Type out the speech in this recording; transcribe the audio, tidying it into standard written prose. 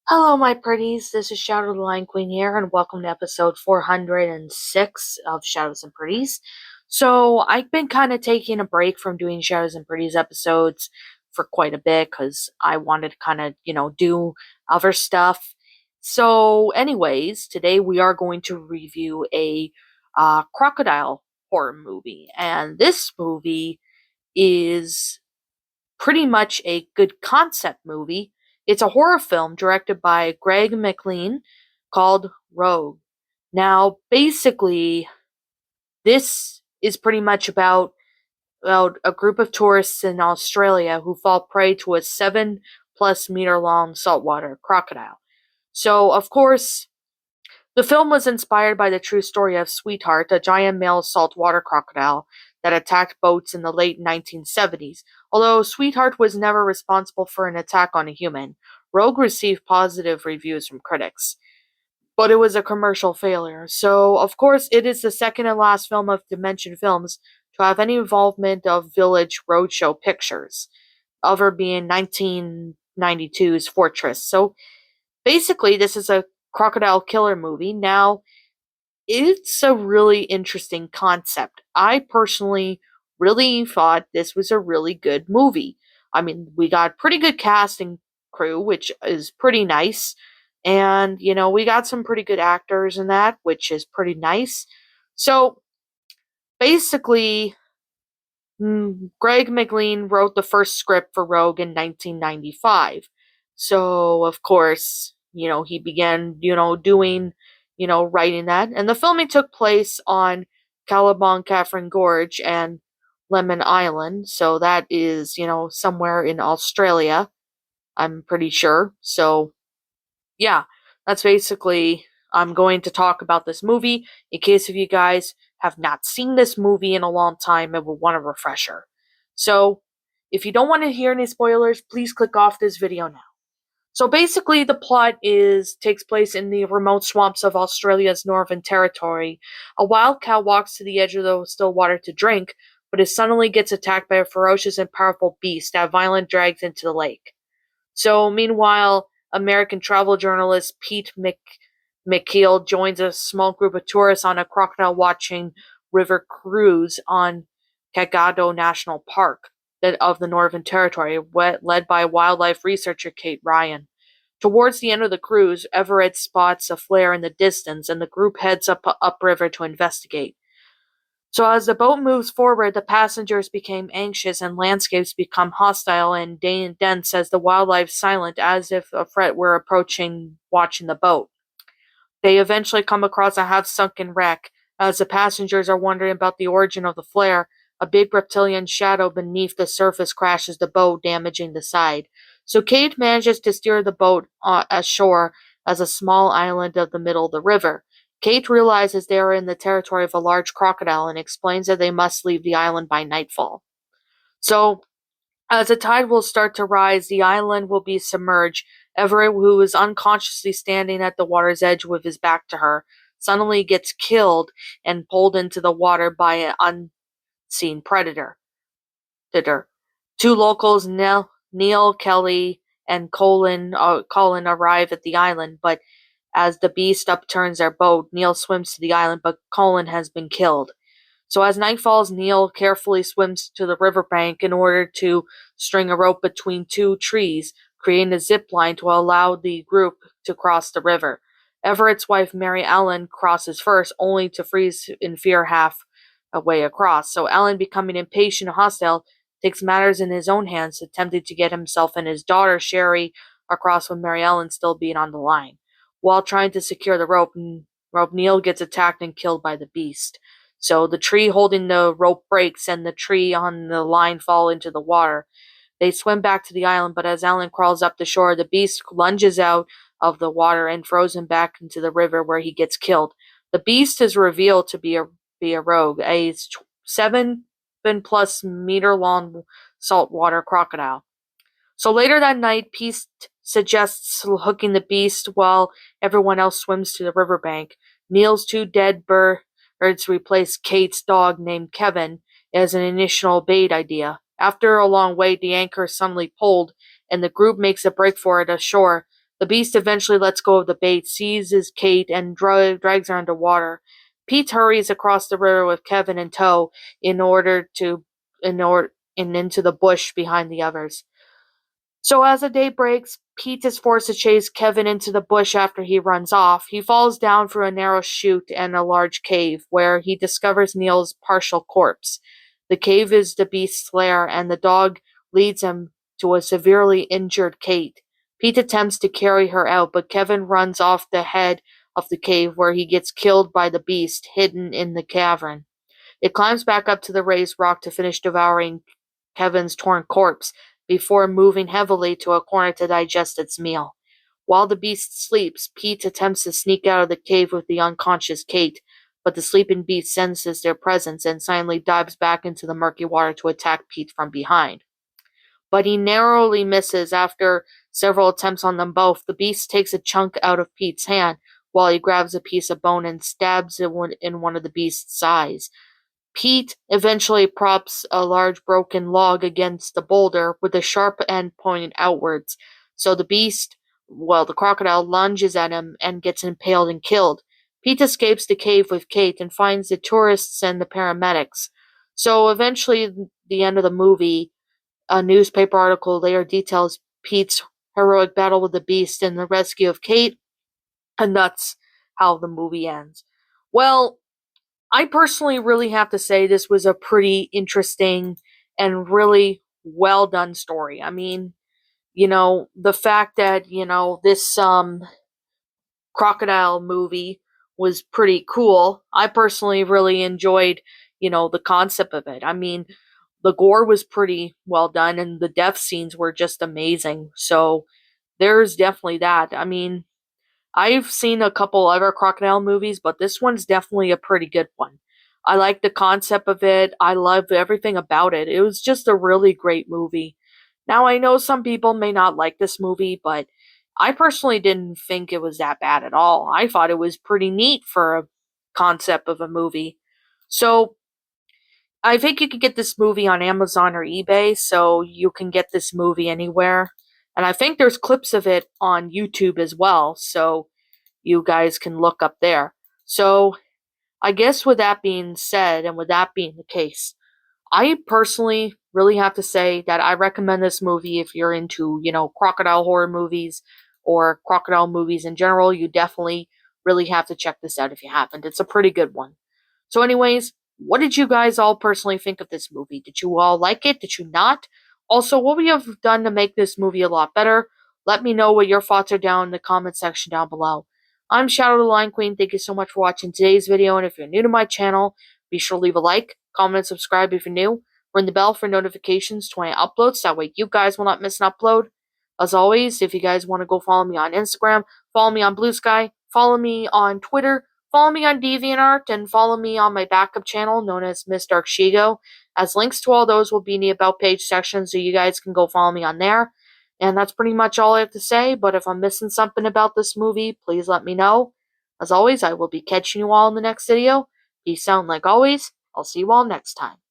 Hello, my pretties. This is Shadow the Lion Queen here, and welcome to episode 406 of Shadows and Pretties. So, I've been kind of taking a break from doing Shadows and Pretties episodes for quite a bit because I wanted to kind of, do other stuff. So, anyways, today we are going to review a crocodile horror movie, and this movie is pretty much a good concept movie. It's a horror film directed by Greg McLean called Rogue. Now, basically, this is pretty much about a group of tourists in Australia who fall prey to a 7+ meter long saltwater crocodile. So, of course, the film was inspired by the true story of Sweetheart, a giant male saltwater crocodile that attacked boats in the late 1970s. Although Sweetheart was never responsible for an attack on a human, Rogue received positive reviews from critics. But it was a commercial failure. So, of course, it is the second and last film of Dimension Films to have any involvement of Village Roadshow Pictures, other being 1992's Fortress. So, basically, this is a crocodile killer movie. Now, it's a really interesting concept. I personally really thought this was a really good movie. I mean, we got pretty good cast and crew, which is pretty nice. And, we got some pretty good actors in that, which is pretty nice. So, basically, Greg McLean wrote the first script for Rogue in 1995. So, of course, he began, doing, writing that. And the filming took place on Callabon Catherine Gorge and Lemon Island. So, that is, somewhere in Australia, I'm pretty sure. So, yeah, that's basically I'm going to talk about this movie in case if you guys have not seen this movie in a long time and will want a refresher. So, if you don't want to hear any spoilers, please click off this video now. So basically the plot is takes place in the remote swamps of Australia's Northern Territory. A wild cow walks to the edge of the still water to drink, but it suddenly gets attacked by a ferocious and powerful beast that violently drags into the lake. So, meanwhile, American travel journalist Pete McKeel joins a small group of tourists on a crocodile watching river cruise on Cagado National Park of the Northern Territory, led by wildlife researcher Kate Ryan. Towards the end of the cruise, Everett spots a flare in the distance, and the group heads upriver to investigate. So as the boat moves forward, the passengers become anxious and landscapes become hostile and dense as the wildlife silent as if a threat were approaching watching the boat. They eventually come across a half-sunken wreck. As the passengers are wondering about the origin of the flare, a big reptilian shadow beneath the surface crashes the boat, damaging the side. So Kate manages to steer the boat ashore as a small island of the middle of the river. Kate realizes they are in the territory of a large crocodile and explains that they must leave the island by nightfall. So, as the tide will start to rise, the island will be submerged. Everett, who is unconsciously standing at the water's edge with his back to her, suddenly gets killed and pulled into the water by an unseen predator. Two locals, Neil Kelly and Colin arrive at the island, but as the beast upturns their boat, Neil swims to the island, but Colin has been killed. So as night falls, Neil carefully swims to the riverbank in order to string a rope between two trees, creating a zip line to allow the group to cross the river. Everett's wife, Mary Ellen, crosses first, only to freeze in fear half way across. So Ellen, becoming impatient and hostile, takes matters in his own hands, attempting to get himself and his daughter, Sherry, across with Mary Ellen still being on the line. While trying to secure the rope, Neil gets attacked and killed by the beast. So the tree holding the rope breaks and the tree on the line fall into the water. They swim back to the island, but as Alan crawls up the shore, the beast lunges out of the water and throws him back into the river where he gets killed. The beast is revealed to be a rogue, a 7+ meter long saltwater crocodile. So later that night, Peace suggests hooking the beast while everyone else swims to the riverbank. Neil's two dead birds replace Kate's dog named Kevin as an initial bait idea. After a long wait, the anchor is suddenly pulled, and the group makes a break for it ashore. The beast eventually lets go of the bait, seizes Kate, and drags her underwater. Pete hurries across the river with Kevin in tow in order to in order and into the bush behind the others. So as the day breaks, Pete is forced to chase Kevin into the bush after he runs off. He falls down through a narrow chute and a large cave, where he discovers Neil's partial corpse. The cave is the beast's lair, and the dog leads him to a severely injured Kate. Pete attempts to carry her out, but Kevin runs off the head of the cave, where he gets killed by the beast hidden in the cavern. It climbs back up to the raised rock to finish devouring Kevin's torn corpse before moving heavily to a corner to digest its meal. While the beast sleeps, Pete attempts to sneak out of the cave with the unconscious Kate, but the sleeping beast senses their presence and silently dives back into the murky water to attack Pete from behind. But he narrowly misses after several attempts on them both. The beast takes a chunk out of Pete's hand while he grabs a piece of bone and stabs it in one of the beast's eyes. Pete eventually props a large broken log against the boulder with the sharp end pointed outwards, so the crocodile lunges at him and gets impaled and killed. Pete escapes the cave with Kate and finds the tourists and the paramedics. So eventually, at the end of the movie, a newspaper article later details Pete's heroic battle with the beast and the rescue of Kate, and that's how the movie ends. Well, I personally really have to say this was a pretty interesting and really well done story. I mean, the fact that, this crocodile movie was pretty cool. I personally really enjoyed, the concept of it. I mean, the gore was pretty well done and the death scenes were just amazing. So there's definitely that. I mean, I've seen a couple other crocodile movies, but this one's definitely a pretty good one. I like the concept of it. I love everything about it. It was just a really great movie. Now, I know some people may not like this movie, but I personally didn't think it was that bad at all. I thought it was pretty neat for a concept of a movie. So, I think you could get this movie on Amazon or eBay, so you can get this movie anywhere. And I think there's clips of it on YouTube as well, so you guys can look up there. So, I guess with that being said, and with that being the case, I personally really have to say that I recommend this movie if you're into, crocodile horror movies or crocodile movies in general. You definitely really have to check this out if you haven't. It's a pretty good one. So, anyways, what did you guys all personally think of this movie? Did you all like it? Did you not? Also, what would you have done to make this movie a lot better? Let me know what your thoughts are down in the comment section down below. I'm Shadow the Lion Queen. Thank you so much for watching today's video, and if you're new to my channel, be sure to leave a like, comment, and subscribe if you're new. Ring the bell for notifications to when I upload, so that way you guys will not miss an upload. As always, if you guys want to go follow me on Instagram, follow me on Blue Sky, follow me on Twitter, follow me on DeviantArt, and follow me on my backup channel known as Miss Dark Shigo, as links to all those will be in the About page section, so you guys can go follow me on there. And that's pretty much all I have to say, but if I'm missing something about this movie, please let me know. As always, I will be catching you all in the next video. Peace out, and like always, I'll see you all next time.